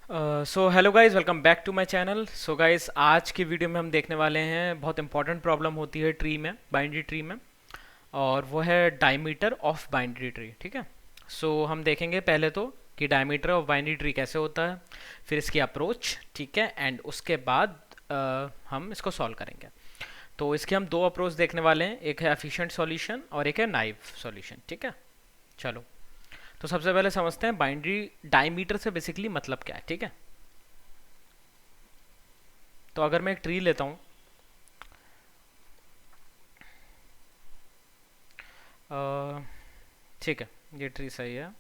So hello guys, welcome back to my channel. So guys, आज की video में हम देखने वाले हैं बहुत इंपॉर्टेंट प्रॉब्लम होती है ट्री में, बाइनरी ट्री में, और वो है डायमीटर ऑफ बाइनरी ट्री। ठीक है। सो हम देखेंगे पहले तो कि डायमीटर ऑफ बाइनरी ट्री कैसे होता है, फिर इसकी अप्रोच, ठीक है, एंड उसके बाद हम इसको सॉल्व करेंगे। तो इसके हम दो अप्रोच देखने वाले हैं, एक है एफिशिएंट सॉल्यूशन और एक है नाइव सॉल्यूशन। ठीक है, चलो। तो सबसे पहले समझते हैं बाइनरी डायमीटर से बेसिकली मतलब क्या है। ठीक है, तो अगर मैं एक ट्री लेता हूँ, ठीक है, ये ट्री सही है।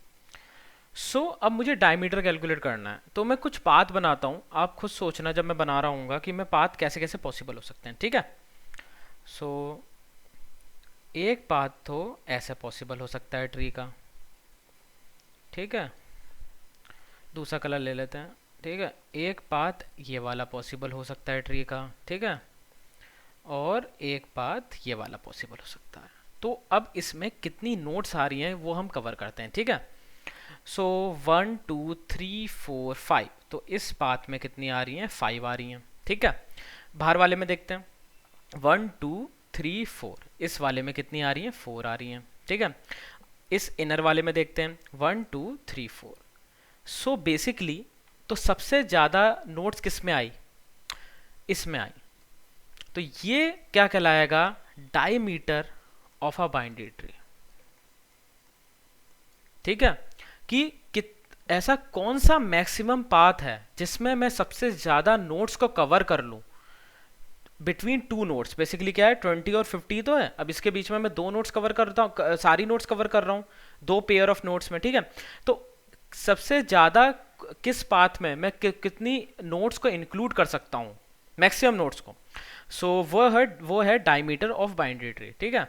अब मुझे डायमीटर कैलकुलेट करना है, तो मैं कुछ पाथ बनाता हूँ। आप खुद सोचना जब मैं बना रहा हूँ कि मैं पाथ कैसे कैसे पॉसिबल हो सकते हैं। ठीक है। सो एक पाथ तो ऐसे पॉसिबल हो सकता है ट्री का। ठीक है, दूसरा कलर ले लेते हैं। ठीक है, एक पाथ ये वाला पॉसिबल हो सकता है ट्री का। ठीक है, और एक पाथ ये वाला पॉसिबल हो सकता है। तो अब इसमें कितनी नोट्स आ रही हैं वो हम कवर करते हैं। ठीक है। सो 1 2 3 4 5, तो इस पाथ में कितनी आ रही हैं? 5 आ रही हैं। ठीक है, बाहर वाले में देखते हैं। 1 2 3 4, इस वाले में कितनी आ रही हैं? 4 आ रही हैं। ठीक है, इस इनर वाले में देखते हैं। 1 2 3 4। सो बेसिकली तो सबसे ज़्यादा नोट्स किस में आई? इसमें आई। तो ये क्या कहलाएगा? Diameter of a binary tree. ठीक है, कि ऐसा कौन सा मैक्सिमम पाथ है जिसमें मैं सबसे ज्यादा नोट्स को कवर कर लूं बिटवीन टू नोट्स। बेसिकली क्या है, 20 और 50 तो है। अब इसके बीच में मैं दो नोट्स कवर करता हूँ, सारी नोट्स कवर कर रहा हूँ दो पेयर ऑफ नोट्स में। ठीक है, तो सबसे ज्यादा किस पाथ में मैं कितनी नोट्स को इंक्लूड कर सकता हूँ, मैक्सिमम नोट्स को। वो है डायमीटर ऑफ बाइनरी ट्री। ठीक है।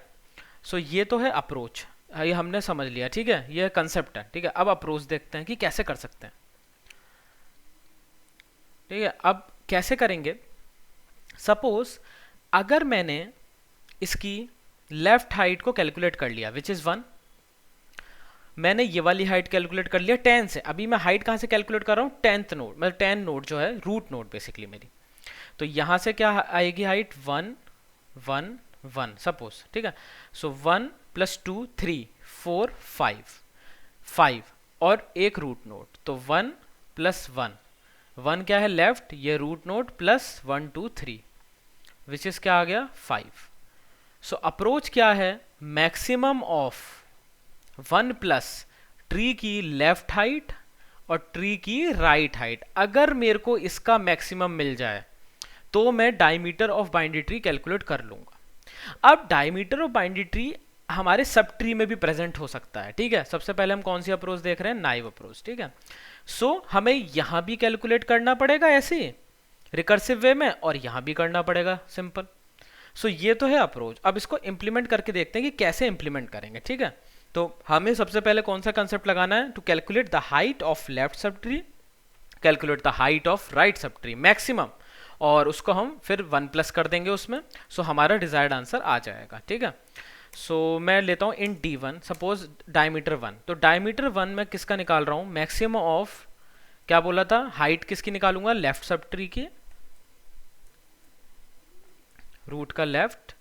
ये तो है अप्रोच, ये हमने समझ लिया। ठीक है, ये कंसेप्ट है। ठीक है, अब अप्रोच देखते हैं कि कैसे कर सकते हैं। ठीक है, अब कैसे करेंगे? सपोज अगर मैंने इसकी लेफ्ट हाइट को कैलकुलेट कर लिया, विच इज 1। मैंने ये वाली हाइट कैलकुलेट कर लिया 10 से। अभी मैं हाइट कहाँ से कैलकुलेट कर रहा हूँ? 10th नोड, मतलब 10 नोड जो है रूट नोड बेसिकली मेरी। तो यहाँ से क्या आएगी हाइट? 1 1 1 सपोज। ठीक है, सो 1 + 2 3 4 5 5 और एक रूट नोड, तो 1 + 1। 1 क्या है? लेफ्ट, ये root node plus 1 2 3, which is क्या आ गया? 5। अप्रोच क्या है? मैक्सिमम ऑफ 1 प्लस ट्री की लेफ्ट हाइट और ट्री की राइट हाइट। अगर मेरे को इसका मैक्सिमम मिल जाए तो मैं diameter of binary tree calculate कर लूंगा। अब डायमीटर ऑफ बाइनरी ट्री हमारे सब ट्री में भी प्रेजेंट हो सकता है। ठीक है, सबसे पहले हम कौन सी अप्रोच देख रहे हैं? Naive approach. ठीक है, हमें यहां भी कैलकुलेट करना पड़ेगा ऐसे रिकर्सिव वे में, और यहां भी करना पड़ेगा सिंपल। ये तो है अप्रोच। अब इसको इंप्लीमेंट करके देखते हैं कि कैसे इंप्लीमेंट करेंगे। ठीक है, तो हमें सबसे पहले कौन सा कंसेप्ट लगाना है? To calculate the height of left sub tree, calculate the height of right sub tree maximum, और उसको हम फिर 1 प्लस कर देंगे उसमें। हमारा डिजायर्ड आंसर आ जाएगा। ठीक है, मैं लेता हूँ इन D1, सपोज डायमीटर 1। तो डायमीटर 1 मैं किसका निकाल रहा हूँ? मैक्सिमम ऑफ, क्या बोला था? हाइट किसकी निकालूंगा? लेफ्ट सब ट्री की, रूट का लेफ्ट,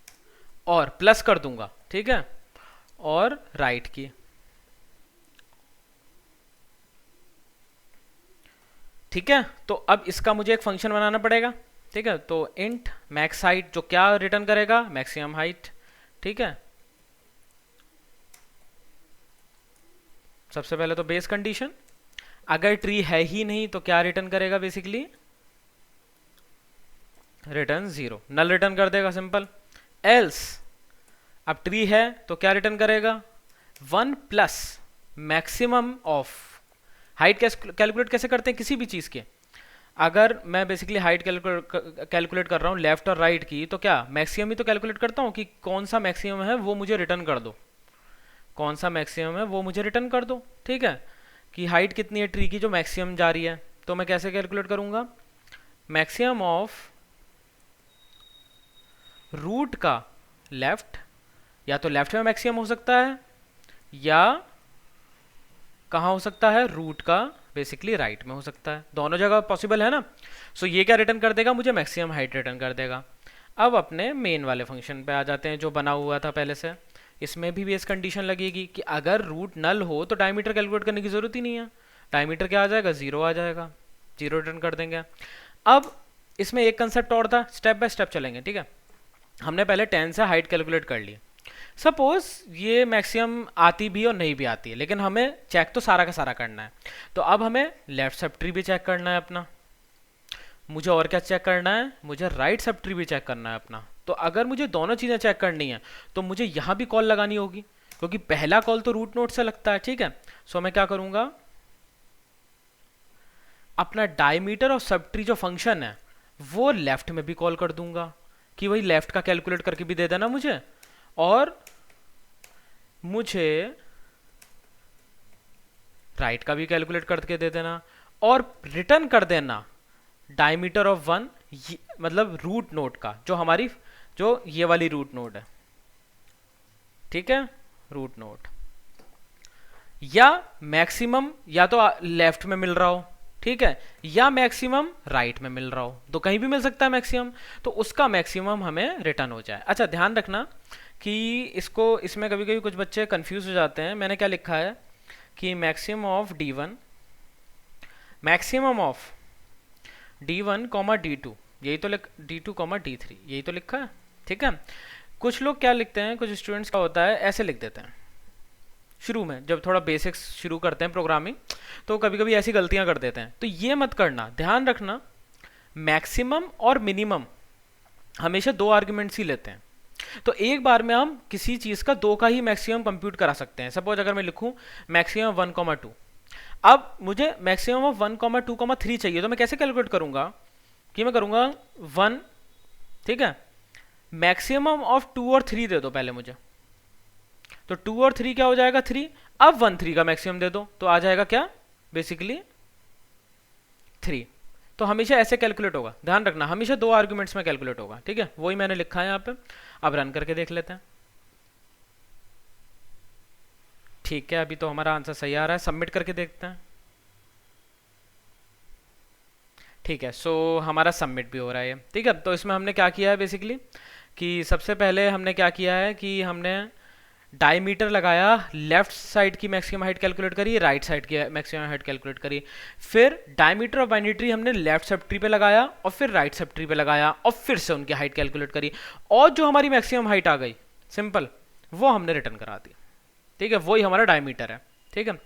और प्लस कर दूंगा। ठीक है, और राइट की। ठीक है, तो अब इसका मुझे एक फंक्शन बनाना पड़ेगा। ठीक है, तो इंट मैक्स हाइट जो क्या रिटर्न करेगा? Maximum height. ठीक है, सबसे पहले तो बेस कंडीशन, अगर ट्री है ही नहीं तो क्या रिटर्न करेगा? बेसिकली रिटर्न 0, नल रिटर्न कर देगा सिंपल। एल्स अब ट्री है तो क्या रिटर्न करेगा? 1 plus maximum of height. Calculate कैसे करते हैं किसी भी चीज़ के? अगर मैं बेसिकली हाइट कैलकुलेट कर रहा हूँ लेफ्ट और राइट की, तो क्या मैक्सिमम ही तो कैलकुलेट करता हूँ कि कौन सा मैक्सिमम है वो मुझे रिटर्न कर दो, कौन सा मैक्सिमम है वो मुझे रिटर्न कर दो। ठीक है, कि हाइट कितनी है ट्री की जो मैक्सिमम जा रही है, तो मैं कैसे कैलकुलेट करूँगा? मैक्सिमम ऑफ रूट का लेफ्ट, या तो लेफ्ट में मैक्सिमम हो सकता है, या कहाँ हो सकता है? रूट का बेसिकली राइट में हो सकता है, दोनों जगह पॉसिबल है ना। सो ये क्या रिटर्न कर देगा मुझे, मैक्सिमम हाइट रिटर्न कर देगा। अब अपने मेन वाले फंक्शन पे आ जाते हैं जो बना हुआ था पहले से। इसमें भी बेस कंडीशन लगेगी कि अगर रूट नल हो तो डायमीटर कैलकुलेट करने की ज़रूरत ही नहीं है, डायमीटर क्या आ जाएगा, 0 आ जाएगा, 0 रिटर्न कर देंगे। अब इसमें एक कंसेप्ट और था, स्टेप बाय स्टेप चलेंगे, ठीक है। हमने पहले 10 से हाइट कैलकुलेट कर ली। सपोज ये मैक्सिमम आती भी और नहीं भी आती है, लेकिन हमें चेक तो सारा का सारा करना है। तो अब हमें लेफ्ट सब ट्री भी चेक करना है अपना, मुझे और क्या चेक करना है, मुझे राइट सब ट्री भी चेक करना है अपना। तो अगर मुझे दोनों चीज़ें चेक करनी है तो मुझे यहाँ भी कॉल लगानी होगी, क्योंकि पहला कॉल तो रूट नोड से लगता है, ठीक है। सो मैं क्या करूँगा, अपना डायमीटर और सब ट्री जो फंक्शन है वो लेफ्ट में भी कॉल कर दूंगा कि वही लेफ्ट का कैलकुलेट करके भी दे देना मुझे, और मुझे राइट का भी कैलकुलेट करके दे देना, और रिटर्न कर देना डायमीटर ऑफ 1, मतलब रूट नोड का, जो हमारी जो ये वाली रूट नोड है, ठीक है, रूट नोड। या मैक्सिमम या तो लेफ्ट में मिल रहा हो, ठीक है, या मैक्सिमम राइट में मिल रहा हो, तो कहीं भी मिल सकता है मैक्सिमम, तो उसका मैक्सिमम हमें रिटर्न हो जाए। अच्छा ध्यान रखना कि इसको, इसमें कभी कभी कुछ बच्चे कंफ्यूज हो जाते हैं। मैंने क्या लिखा है कि maximum of D1, maximum of D1 comma D2, यही तो D2 कॉमा D3 यही तो लिखा है, ठीक है। कुछ लोग क्या लिखते हैं, कुछ स्टूडेंट्स का होता है ऐसे लिख देते हैं शुरू में, जब थोड़ा बेसिक्स शुरू करते हैं प्रोग्रामिंग, तो कभी कभी ऐसी गलतियां कर देते हैं। तो ये मत करना, ध्यान रखना मैक्सिमम और मिनिमम हमेशा 2 आर्ग्यूमेंट्स ही लेते हैं। तो एक बार में हम किसी चीज़ का 2 का ही मैक्सिमम कंप्यूट करा सकते हैं। सपोज अगर मैं लिखूं मैक्सिमम 1,2, अब मुझे मैक्सिमम ऑफ 1,2,3 चाहिए, तो मैं कैसे कैलकुलेट करूंगा कि मैं करूंगा 1, ठीक है, मैक्सिमम ऑफ 2 और 3 दे दो पहले मुझे, तो 2 और 3 क्या हो जाएगा, 3। अब 1 3 का मैक्सिमम दे दो तो आ जाएगा क्या, बेसिकली 3। तो हमेशा ऐसे कैलकुलेट होगा, ध्यान रखना हमेशा 2 आर्ग्यूमेंट्स में कैलकुलेट होगा, ठीक है, वही मैंने लिखा है यहाँ पे। अब रन करके देख लेते हैं, ठीक है, अभी तो हमारा आंसर सही आ रहा है, सबमिट करके देखते हैं, ठीक है। सो हमारा सबमिट भी हो रहा है, ठीक है। तो इसमें हमने क्या किया है बेसिकली कि सबसे पहले हमने क्या किया है कि हमने डायमीटर लगाया, लेफ्ट साइड की मैक्सिमम हाइट कैलकुलेट करी, राइट साइड की मैक्सिमम हाइट कैलकुलेट करी, फिर डायमीटर ऑफ बाइनरी ट्री हमने लेफ्ट सब ट्री पे लगाया और फिर राइट सब ट्री पे लगाया और फिर से उनकी हाइट कैलकुलेट करी, और जो हमारी मैक्सिमम हाइट आ गई सिंपल, वो हमने रिटर्न करा दी, ठीक है, वही हमारा डायमीटर है, ठीक है।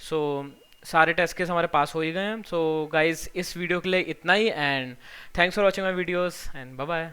सो सारे टेस्ट केस हमारे पास हो ही गए हैं। सो गाइज इस वीडियो के लिए इतना ही, and thanks for watching my videos and bye bye.